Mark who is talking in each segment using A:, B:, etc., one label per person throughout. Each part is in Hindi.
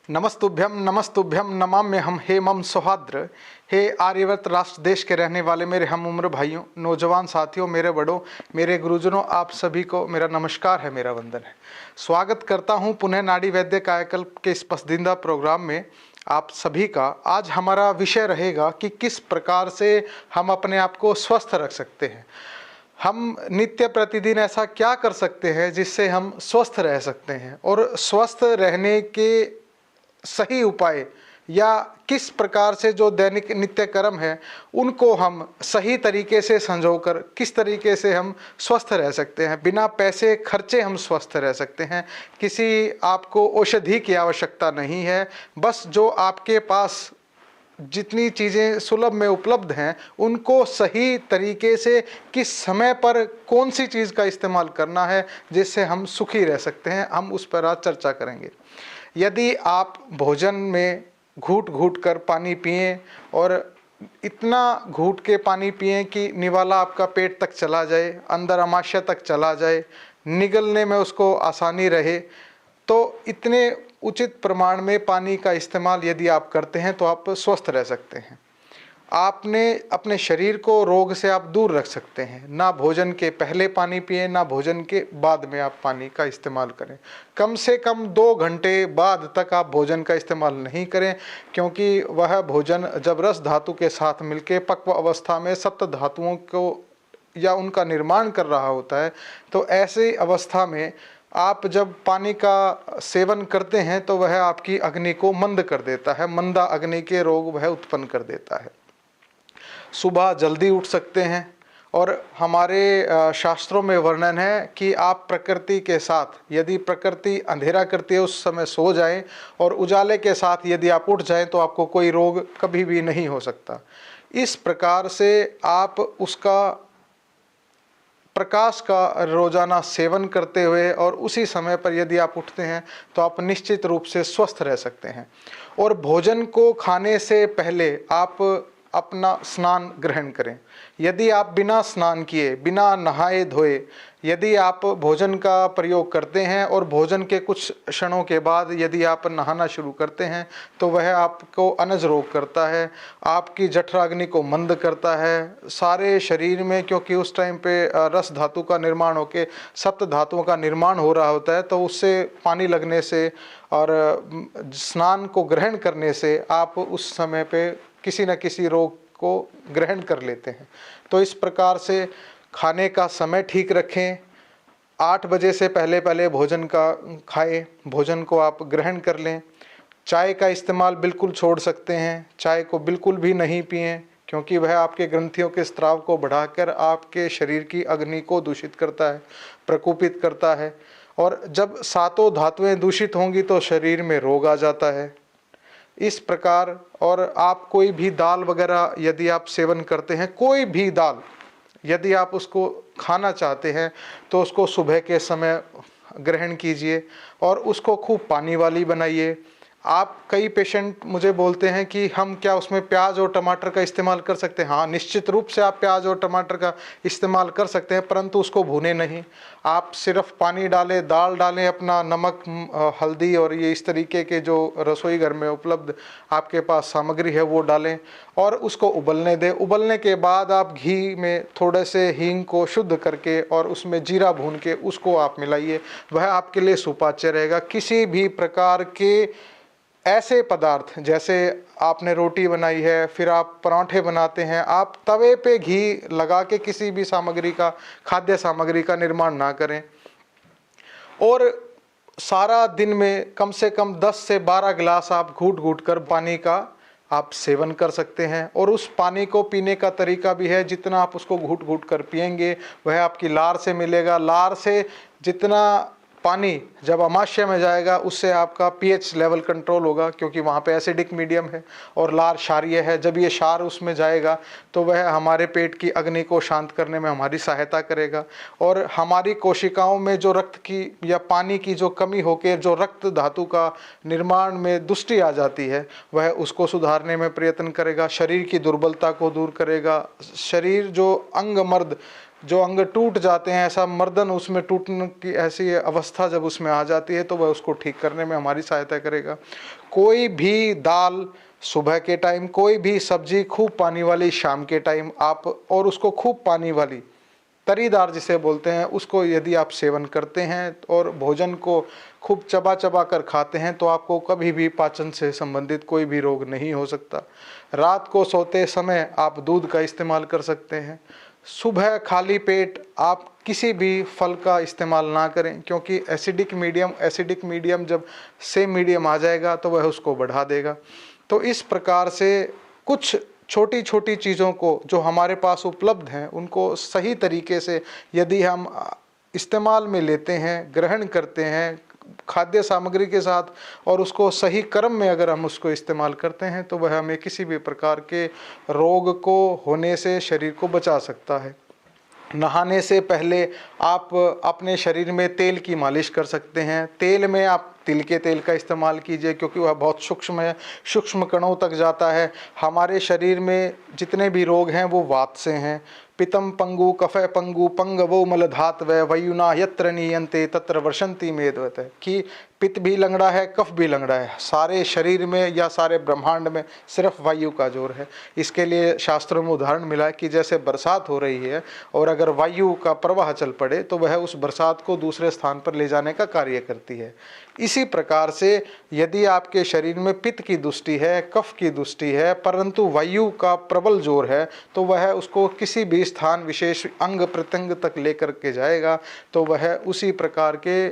A: नमस्तुभ्यम नमस्तुभ्यम नमाम्यहम हे मम सौहार्द्र। हे आर्यवर्त राष्ट्र देश के रहने वाले मेरे हम उम्र भाइयों, नौजवान साथियों, मेरे बड़ों, मेरे गुरुजनों, आप सभी को मेरा नमस्कार है, मेरा वंदन है। स्वागत करता हूं पुनः नाड़ी वैद्य कायाकल्प के इस पसंदीदा प्रोग्राम में आप सभी का। आज हमारा विषय रहेगा कि किस प्रकार से हम अपने आप को स्वस्थ रख सकते हैं। हम नित्य प्रतिदिन ऐसा क्या कर सकते हैं जिससे हम स्वस्थ रह सकते हैं, और स्वस्थ रहने के सही उपाय या किस प्रकार से जो दैनिक नित्य कर्म है उनको हम सही तरीके से संजोकर किस तरीके से हम स्वस्थ रह सकते हैं। बिना पैसे खर्चे हम स्वस्थ रह सकते हैं। किसी आपको औषधि की आवश्यकता नहीं है, बस जो आपके पास जितनी चीज़ें सुलभ में उपलब्ध हैं उनको सही तरीके से किस समय पर कौन सी चीज़ का इस्तेमाल करना है जिससे हम सुखी रह सकते हैं, हम उस पर आज चर्चा करेंगे। यदि आप भोजन में घूट घूट कर पानी पिएं और इतना घूट के पानी पिएं कि निवाला आपका पेट तक चला जाए, अंदर आमाशय तक चला जाए, निगलने में उसको आसानी रहे, तो इतने उचित प्रमाण में पानी का इस्तेमाल यदि आप करते हैं तो आप स्वस्थ रह सकते हैं। आपने अपने शरीर को रोग से आप दूर रख सकते हैं। ना भोजन के पहले पानी पिएं, ना भोजन के बाद में आप पानी का इस्तेमाल करें। कम से कम 2 घंटे बाद तक आप भोजन का इस्तेमाल नहीं करें, क्योंकि वह भोजन जब रस धातु के साथ मिलके पक्व अवस्था में सप्त धातुओं को या उनका निर्माण कर रहा होता है, तो ऐसी अवस्था में आप जब पानी का सेवन करते हैं तो वह आपकी अग्नि को मंद कर देता है, मंदा अग्नि के रोग वह उत्पन्न कर देता है। सुबह जल्दी उठ सकते हैं, और हमारे शास्त्रों में वर्णन है कि आप प्रकृति के साथ, यदि प्रकृति अंधेरा करती है उस समय सो जाएं, और उजाले के साथ यदि आप उठ जाएं तो आपको कोई रोग कभी भी नहीं हो सकता। इस प्रकार से आप उसका प्रकाश का रोजाना सेवन करते हुए और उसी समय पर यदि आप उठते हैं तो आप निश्चित रूप से स्वस्थ रह सकते हैं। और भोजन को खाने से पहले आप अपना स्नान ग्रहण करें। यदि आप बिना स्नान किए, बिना नहाए धोए यदि आप भोजन का प्रयोग करते हैं और भोजन के कुछ क्षणों के बाद यदि आप नहाना शुरू करते हैं तो वह आपको अनज रोग करता है, आपकी जठराग्नि को मंद करता है सारे शरीर में, क्योंकि उस टाइम पे रस धातु का निर्माण होकर सप्त धातुओं का निर्माण हो रहा होता है, तो उससे पानी लगने से और स्नान को ग्रहण करने से आप उस समय पे किसी न किसी रोग को ग्रहण कर लेते हैं। तो इस प्रकार से खाने का समय ठीक रखें। 8 बजे से पहले पहले भोजन का खाएं, भोजन को आप ग्रहण कर लें। चाय का इस्तेमाल बिल्कुल छोड़ सकते हैं, चाय को बिल्कुल भी नहीं पिएं, क्योंकि वह आपके ग्रंथियों के स्राव को बढ़ाकर आपके शरीर की अग्नि को दूषित करता है, प्रकोपित करता है, और जब सातों धातुएं दूषित होंगी तो शरीर में रोग आ जाता है। इस प्रकार, और आप कोई भी दाल वगैरह यदि आप सेवन करते हैं, कोई भी दाल यदि आप उसको खाना चाहते हैं तो उसको सुबह के समय ग्रहण कीजिए और उसको खूब पानी वाली बनाइए। आप कई पेशेंट मुझे बोलते हैं कि हम क्या उसमें प्याज और टमाटर का इस्तेमाल कर सकते हैं। हाँ, निश्चित रूप से आप प्याज और टमाटर का इस्तेमाल कर सकते हैं, परंतु उसको भूनें नहीं। आप सिर्फ पानी डालें, दाल डालें, अपना नमक, हल्दी और ये इस तरीके के जो रसोई घर में उपलब्ध आपके पास सामग्री है वो डालें और उसको उबलने दें। उबलने के बाद आप घी में थोड़े से हींग को शुद्ध करके और उसमें जीरा भून के उसको आप मिलाइए, वह आपके लिए सुपाच्य रहेगा। किसी भी प्रकार के ऐसे पदार्थ, जैसे आपने रोटी बनाई है, फिर आप पराठे बनाते हैं, आप तवे पे घी लगा के किसी भी सामग्री का, खाद्य सामग्री का निर्माण ना करें। और सारा दिन में कम से कम 10 से 12 गिलास आप घूट घूट कर पानी का आप सेवन कर सकते हैं। और उस पानी को पीने का तरीका भी है, जितना आप उसको घूट घूट कर पिएंगे वह आपकी लार से मिलेगा। लार से जितना पानी जब आमाशय में जाएगा उससे आपका पीएच लेवल कंट्रोल होगा, क्योंकि वहाँ पे एसिडिक मीडियम है और लार क्षारीय है। जब ये क्षार उसमें जाएगा तो वह हमारे पेट की अग्नि को शांत करने में हमारी सहायता करेगा, और हमारी कोशिकाओं में जो रक्त की या पानी की जो कमी होकर जो रक्त धातु का निर्माण में दुष्टि आ जाती है वह उसको सुधारने में प्रयत्न करेगा, शरीर की दुर्बलता को दूर करेगा। शरीर जो अंग मर्द जो अंग टूट जाते हैं, ऐसा मर्दन उसमें टूटने की ऐसी अवस्था जब उसमें आ जाती है तो वह उसको ठीक करने में हमारी सहायता करेगा। कोई भी दाल सुबह के टाइम, कोई भी सब्जी खूब पानी वाली शाम के टाइम आप, और उसको खूब पानी वाली तरीदार जिसे बोलते हैं, उसको यदि आप सेवन करते हैं और भोजन को खूब चबा चबा कर खाते हैं तो आपको कभी भी पाचन से संबंधित कोई भी रोग नहीं हो सकता। रात को सोते समय आप दूध का इस्तेमाल कर सकते हैं। सुबह खाली पेट आप किसी भी फल का इस्तेमाल ना करें, क्योंकि एसिडिक मीडियम जब सेम मीडियम आ जाएगा तो वह उसको बढ़ा देगा। तो इस प्रकार से कुछ छोटी छोटी चीज़ों को जो हमारे पास उपलब्ध हैं उनको सही तरीके से यदि हम इस्तेमाल में लेते हैं, ग्रहण करते हैं खाद्य सामग्री के साथ, और उसको सही क्रम में अगर हम उसको इस्तेमाल करते हैं तो वह हमें किसी भी प्रकार के रोग को होने से शरीर को बचा सकता है। नहाने से पहले आप अपने शरीर में तेल की मालिश कर सकते हैं। तेल में आप तिल के तेल का इस्तेमाल कीजिए, क्योंकि वह बहुत सूक्ष्म है, सूक्ष्म कणों तक जाता है। हमारे शरीर में जितने भी रोग हैं वो वात से हैं। पितम पंगु कफे पंगु पंगवो मलधातवै वयुना यत्र नीयन्ते तत्र वर्षन्ति मेदवत, कि पित्त भी लंगड़ा है, कफ भी लंगड़ा है। सारे शरीर में या सारे ब्रह्मांड में सिर्फ वायु का जोर है। इसके लिए शास्त्रों में उदाहरण मिला है कि जैसे बरसात हो रही है और अगर वायु का प्रवाह चल पड़े तो वह उस बरसात को दूसरे स्थान पर ले जाने का कार्य करती है। इसी प्रकार से यदि आपके शरीर में पित्त की दुष्टि है, कफ की दुष्टि है, परंतु वायु का प्रबल जोर है, तो वह उसको किसी भी स्थान विशेष अंग प्रत्यंग तक लेकर के जाएगा, तो वह उसी प्रकार के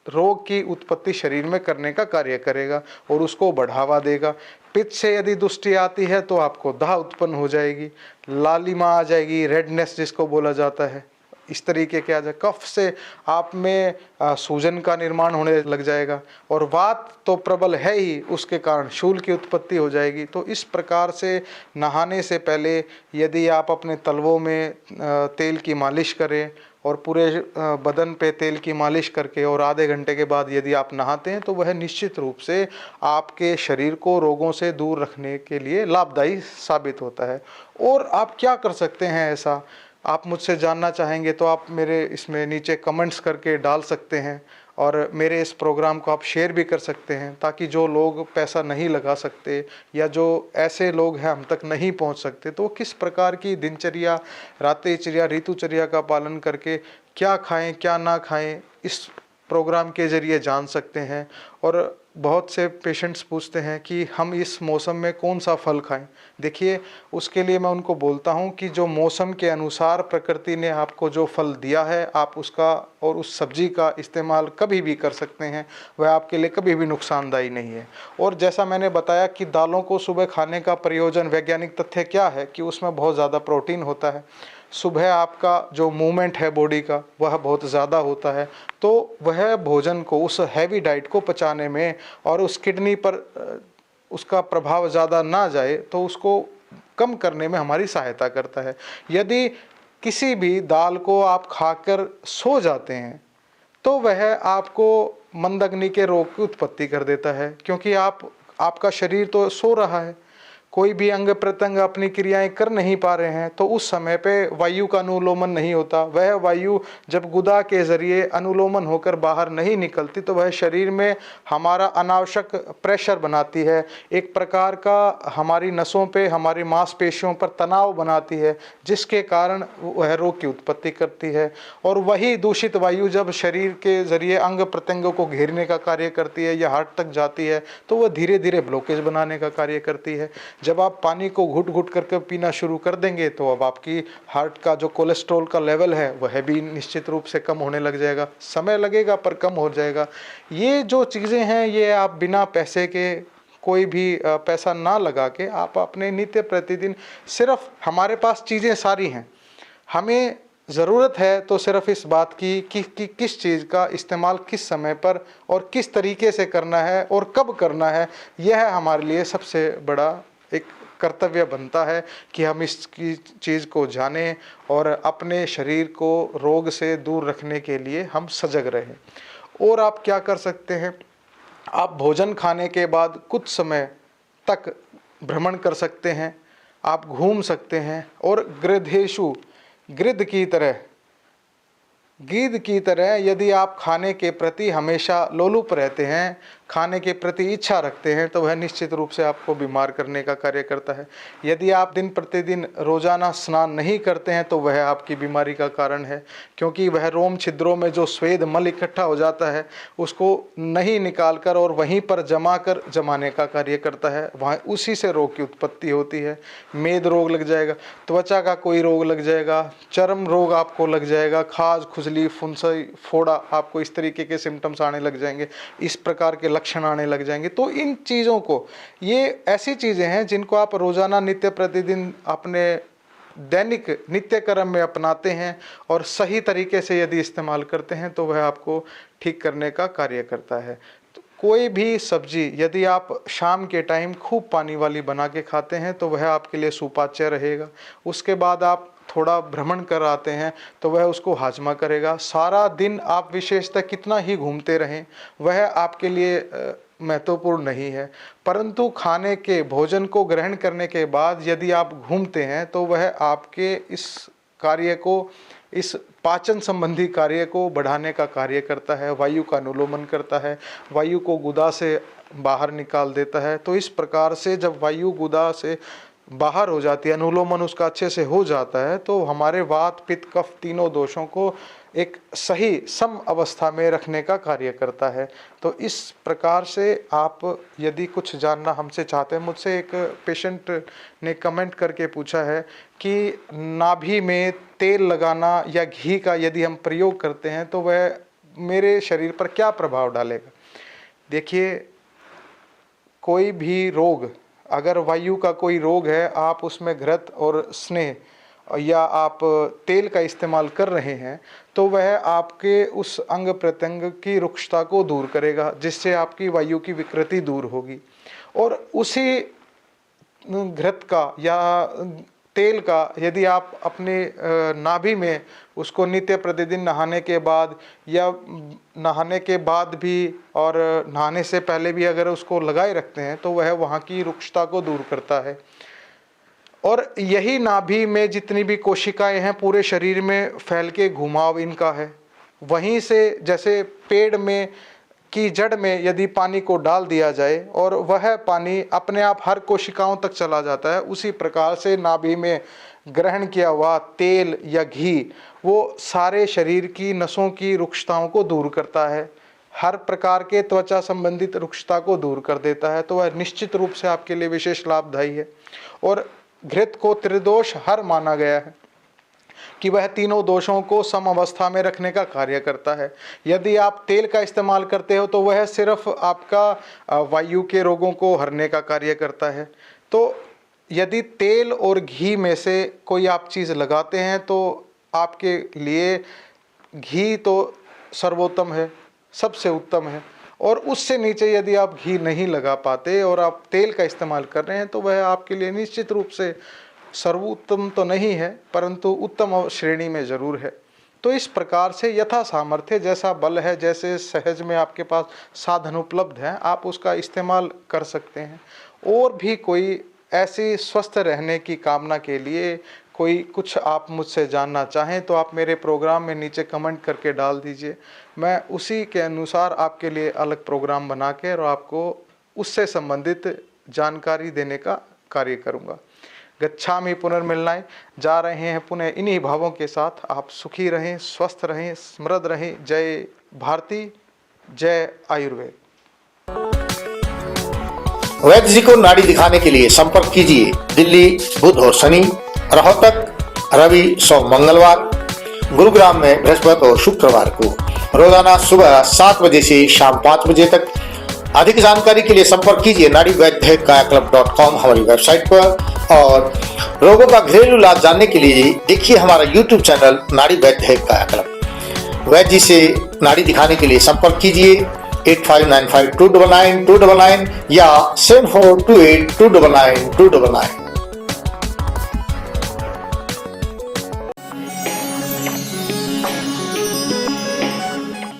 A: रोग की उत्पत्ति शरीर में करने का कार्य करेगा और उसको बढ़ावा देगा। पित्त से यदि दुष्टि आती है तो आपको दाह उत्पन्न हो जाएगी, लालिमा आ जाएगी, रेडनेस जिसको बोला जाता है, इस तरीके के आ जाए। कफ से आप में सूजन का निर्माण होने लग जाएगा, और वात तो प्रबल है ही, उसके कारण शूल की उत्पत्ति हो जाएगी। तो इस प्रकार से नहाने से पहले यदि आप अपने तलवों में तेल की मालिश करें और पूरे बदन पे तेल की मालिश करके और आधे घंटे के बाद यदि आप नहाते हैं तो वह निश्चित रूप से आपके शरीर को रोगों से दूर रखने के लिए लाभदायी साबित होता है। और आप क्या कर सकते हैं ऐसा, आप मुझसे जानना चाहेंगे तो आप मेरे इसमें नीचे कमेंट्स करके डाल सकते हैं, और मेरे इस प्रोग्राम को आप शेयर भी कर सकते हैं, ताकि जो लोग पैसा नहीं लगा सकते या जो ऐसे लोग हैं हम तक नहीं पहुंच सकते, तो किस प्रकार की दिनचर्या, रात्रिचर्या, ऋतुचर्या का पालन करके क्या खाएं क्या ना खाएं, इस प्रोग्राम के ज़रिए जान सकते हैं। और बहुत से पेशेंट्स पूछते हैं कि हम इस मौसम में कौन सा फल खाएं। देखिए, उसके लिए मैं उनको बोलता हूं कि जो मौसम के अनुसार प्रकृति ने आपको जो फल दिया है, आप उसका और उस सब्जी का इस्तेमाल कभी भी कर सकते हैं, वह आपके लिए कभी भी नुकसानदायी नहीं है। और जैसा मैंने बताया कि दालों को सुबह खाने का प्रयोजन, वैज्ञानिक तथ्य क्या है कि उसमें बहुत ज़्यादा प्रोटीन होता है। सुबह आपका जो मूवमेंट है बॉडी का वह बहुत ज़्यादा होता है, तो वह भोजन को, उस हैवी डाइट को पचाने में और उस किडनी पर उसका प्रभाव ज़्यादा ना जाए तो उसको कम करने में हमारी सहायता करता है। यदि किसी भी दाल को आप खाकर सो जाते हैं तो वह आपको मंदग्नि के रोग की उत्पत्ति कर देता है, क्योंकि आपका शरीर तो सो रहा है, कोई भी अंग प्रत्यंग अपनी क्रियाएं कर नहीं पा रहे हैं, तो उस समय पे वायु का अनुलोमन नहीं होता। वह वायु जब गुदा के जरिए अनुलोमन होकर बाहर नहीं निकलती तो वह शरीर में हमारा अनावश्यक प्रेशर बनाती है, एक प्रकार का हमारी नसों पे, हमारी मांसपेशियों पर तनाव बनाती है, जिसके कारण वह रोग की उत्पत्ति करती है। और वही दूषित वायु जब शरीर के जरिए अंग प्रत्यंगों को घेरने का कार्य करती है या हार्ट तक जाती है तो वह धीरे धीरे ब्लॉकेज बनाने का कार्य करती है। जब आप पानी को घुट घुट करके पीना शुरू कर देंगे तो अब आपकी हार्ट का जो कोलेस्ट्रॉल का लेवल है वह भी निश्चित रूप से कम होने लग जाएगा। समय लगेगा पर कम हो जाएगा। ये जो चीज़ें हैं ये आप बिना पैसे के, कोई भी पैसा ना लगा के आप अपने नित्य प्रतिदिन, सिर्फ हमारे पास चीज़ें सारी हैं, हमें ज़रूरत है तो सिर्फ इस बात की कि किस चीज़ का इस्तेमाल किस समय पर और किस तरीके से करना है और कब करना है, यह हमारे लिए सबसे बड़ा एक कर्तव्य बनता है कि हम इसकी चीज़ को जानें और अपने शरीर को रोग से दूर रखने के लिए हम सजग रहें। और आप क्या कर सकते हैं, आप भोजन खाने के बाद कुछ समय तक भ्रमण कर सकते हैं, आप घूम सकते हैं। और गृहेषु गिद्ध की तरह यदि आप खाने के प्रति हमेशा लोलुप रहते हैं, खाने के प्रति इच्छा रखते हैं, तो वह निश्चित रूप से आपको बीमार करने का कार्य करता है। यदि आप दिन प्रतिदिन रोजाना स्नान नहीं करते हैं तो वह आपकी बीमारी का कारण है, क्योंकि वह रोम छिद्रों में जो स्वेद मल इकट्ठा हो जाता है उसको नहीं निकालकर और वहीं पर जमाने का कार्य करता है। वहाँ उसी से रोग की उत्पत्ति होती है। मेद रोग लग जाएगा, त्वचा का कोई रोग लग जाएगा, चर्म रोग आपको लग जाएगा, खाज, खुजली, फुंसी, फोड़ा, आपको इस तरीके के सिम्टम्स आने लग जाएंगे, इस प्रकार के लक्षण आने लग जाएंगे। तो इन चीज़ों को, ये ऐसी चीज़ें हैं जिनको आप रोज़ाना नित्य प्रतिदिन अपने दैनिक नित्य कर्म में अपनाते हैं और सही तरीके से यदि इस्तेमाल करते हैं तो वह आपको ठीक करने का कार्य करता है। तो कोई भी सब्जी यदि आप शाम के टाइम खूब पानी वाली बना के खाते हैं तो वह आपके लिए सुपाच्य रहेगा। उसके बाद आप थोड़ा भ्रमण कर आते हैं तो वह उसको हाजमा करेगा। सारा दिन आप विशेषतः कितना ही घूमते रहें वह आपके लिए महत्वपूर्ण नहीं है, परंतु खाने के भोजन को ग्रहण करने के बाद यदि आप घूमते हैं तो वह आपके इस कार्य को, इस पाचन संबंधी कार्य को बढ़ाने का कार्य करता है, वायु का अनुलोमन करता है, वायु को गुदा से बाहर निकाल देता है। तो इस प्रकार से जब वायु गुदा से बाहर हो जाती है, अनुलोमन उसका अच्छे से हो जाता है, तो हमारे वात, पित्त, कफ तीनों दोषों को एक सही सम अवस्था में रखने का कार्य करता है। तो इस प्रकार से आप यदि कुछ जानना हमसे चाहते हैं, मुझसे एक पेशेंट ने कमेंट करके पूछा है कि नाभि में तेल लगाना या घी का यदि हम प्रयोग करते हैं तो वह मेरे शरीर पर क्या प्रभाव डालेगा। देखिए, कोई भी रोग, अगर वायु का कोई रोग है, आप उसमें घृत और स्नेह या आप तेल का इस्तेमाल कर रहे हैं तो वह आपके उस अंग प्रत्यंग की रुक्षता को दूर करेगा, जिससे आपकी वायु की विकृति दूर होगी। और उसी घृत का या तेल का यदि आप अपने नाभि में उसको नित्य प्रतिदिन नहाने के बाद या नहाने के बाद भी और नहाने से पहले भी अगर उसको लगाए रखते हैं तो वह वहाँ की रुक्षता को दूर करता है। और यही नाभि में जितनी भी कोशिकाएं हैं पूरे शरीर में फैल के घुमाव इनका है। वहीं से जैसे पेड़ में की जड़ में यदि पानी को डाल दिया जाए और वह पानी अपने आप हर कोशिकाओं तक चला जाता है, उसी प्रकार से नाभि में ग्रहण किया हुआ तेल या घी वो सारे शरीर की नसों की रुक्षताओं को दूर करता है, हर प्रकार के त्वचा संबंधित रुक्षता को दूर कर देता है। तो वह निश्चित रूप से आपके लिए विशेष लाभदायी है। और घृत को त्रिदोष हर माना गया है कि वह तीनों दोषों को सम अवस्था में रखने का कार्य करता है। यदि आप तेल का इस्तेमाल करते हो तो वह सिर्फ आपका वायु के रोगों को हरने का कार्य करता है। तो यदि तेल और घी में से कोई आप चीज़ लगाते हैं तो आपके लिए घी तो सर्वोत्तम है, सबसे उत्तम है। और उससे नीचे यदि आप घी नहीं लगा पाते और आप तेल का इस्तेमाल कर रहे हैं तो वह आपके लिए निश्चित रूप से सर्वोत्तम तो नहीं है, परंतु उत्तम श्रेणी में जरूर है। तो इस प्रकार से यथा सामर्थ्य, जैसा बल है, जैसे सहज में आपके पास साधन उपलब्ध हैं, आप उसका इस्तेमाल कर सकते हैं। और भी कोई ऐसी स्वस्थ रहने की कामना के लिए कोई कुछ आप मुझसे जानना चाहें तो आप मेरे प्रोग्राम में नीचे कमेंट करके डाल दीजिए। मैं उसी के अनुसार आपके लिए अलग प्रोग्राम बना के और आपको उससे संबंधित जानकारी देने का कार्य करूँगा। गच्छामि पुनर्मिलनाय, जा रहे हैं पुनः इन्हीं भावों के साथ। आप सुखी रहें, स्वस्थ रहें, समृद्ध रहें। जय भारती, जय आयुर्वेद।
B: वैद्य जी को नाड़ी दिखाने के लिए संपर्क कीजिए दिल्ली बुध और शनि, रोहतक रवि, सोम, मंगलवार, गुरुग्राम में बृहस्पति और शुक्रवार को रोजाना सुबह 7 बजे से शाम 5 बजे तक। अधिक जानकारी के लिए संपर्क कीजिए naadivaidyakayaklub.com हमारी वेबसाइट पर। और रोगों का घरेलू इलाज जानने के लिए देखिए हमारा YouTube चैनल नाड़ी वैद्य काया क्लब। वैद्य जी से नाड़ी दिखाने के लिए संपर्क कीजिए 8595 299 299 या 7428 299 299।